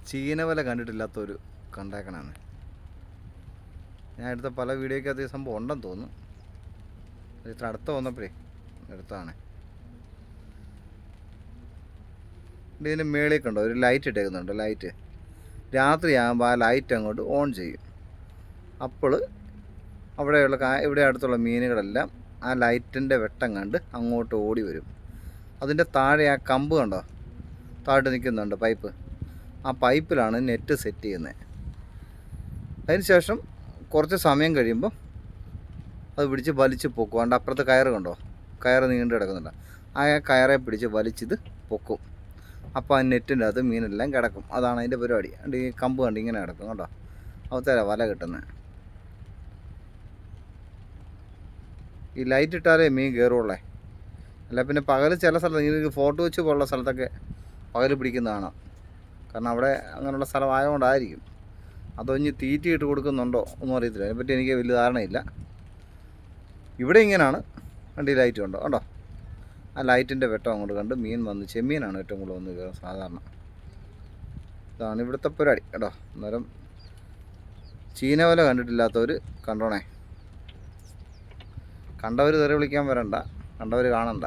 ചീനവല കണ്ടിട്ടില്ലാത്തൊരു കണ്ടേക്കനാണ്. ഞാൻ എടുത്ത പല വീഡിയോയ്ക്കകത്ത് ഈ സംഭവം ഉണ്ടെന്ന് തോന്നുന്നു. ഇത്ര അടുത്ത് വന്നപ്പോഴേ എടുത്താണ്. ഇതിൻ്റെ മേളിൽ കണ്ടോ ഒരു ലൈറ്റ് ഇട്ടേക്കുന്നുണ്ട്. ലൈറ്റ് രാത്രിയാകുമ്പോൾ ആ ലൈറ്റ് അങ്ങോട്ട് ഓൺ ചെയ്യും. അപ്പോൾ അവിടെയുള്ള ഇവിടെ അടുത്തുള്ള മീനുകളെല്ലാം ആ ലൈറ്റിൻ്റെ വെട്ടം കണ്ട് അങ്ങോട്ട് ഓടി വരും. അതിൻ്റെ താഴെ ആ കമ്പ് കണ്ടോ, താഴോട്ട് നിൽക്കുന്നുണ്ട് പൈപ്പ്. ആ പൈപ്പിലാണ് നെറ്റ് സെറ്റ് ചെയ്യുന്നത്. അതിനുശേഷം കുറച്ച് സമയം കഴിയുമ്പോൾ അത് പിടിച്ച് വലിച്ച് പൊക്കും. അതുകൊണ്ട് അപ്പുറത്ത് കയറ് കണ്ടോ, കയറ് നീണ്ടു കിടക്കുന്നുണ്ട്. ആ കയറെ പിടിച്ച് വലിച്ചിത് പൊക്കും. അപ്പോൾ ആ നെറ്റിൻ്റെ അകത്ത് മീനെല്ലാം കിടക്കും. അതാണ് അതിൻ്റെ പരിപാടി. അതുകൊണ്ട് ഈ കമ്പ് കണ്ട് ഇങ്ങനെ കിടക്കും കേട്ടോ. അവത്തേല വല കിട്ടുന്നത്. ഈ ലൈറ്റ് ഇട്ടാലേ മീൻ കയറുള്ളേ. അല്ല പിന്നെ പകൽ ചില സ്ഥലത്ത് ഈ ഫോട്ടോ വെച്ച് പോലുള്ള സ്ഥലത്തൊക്കെ പകൽ പിടിക്കുന്നതാണ്. കാരണം അവിടെ അങ്ങനെയുള്ള സ്ഥലമായതുകൊണ്ടായിരിക്കും. അതോ ഇനി തീറ്റി ഇട്ട് കൊടുക്കുന്നുണ്ടോ ഒന്നും അറിയത്തില്ല. അതിനെപ്പറ്റി എനിക്ക് വലിയ ധാരണയില്ല. ഇവിടെ ഇങ്ങനെയാണ്. വണ്ടി ലൈറ്റ് ഉണ്ടോ കണ്ടോ, ആ ലൈറ്റിൻ്റെ വെട്ടം അങ്ങോട്ട് കണ്ട് മീൻ വന്ന്, ചെമ്മീനാണ് ഏറ്റവും കൂടുതൽ വന്ന് കയറും സാധാരണ. ഇതാണ് ഇവിടുത്തെ പരിപാടി കേട്ടോ. അന്നേരം ചീനവല കണ്ടിട്ടില്ലാത്തവർ കണ്ടോണേ. കണ്ടവർ തെറി വിളിക്കാൻ വരണ്ട, കണ്ടവർ കാണണ്ട.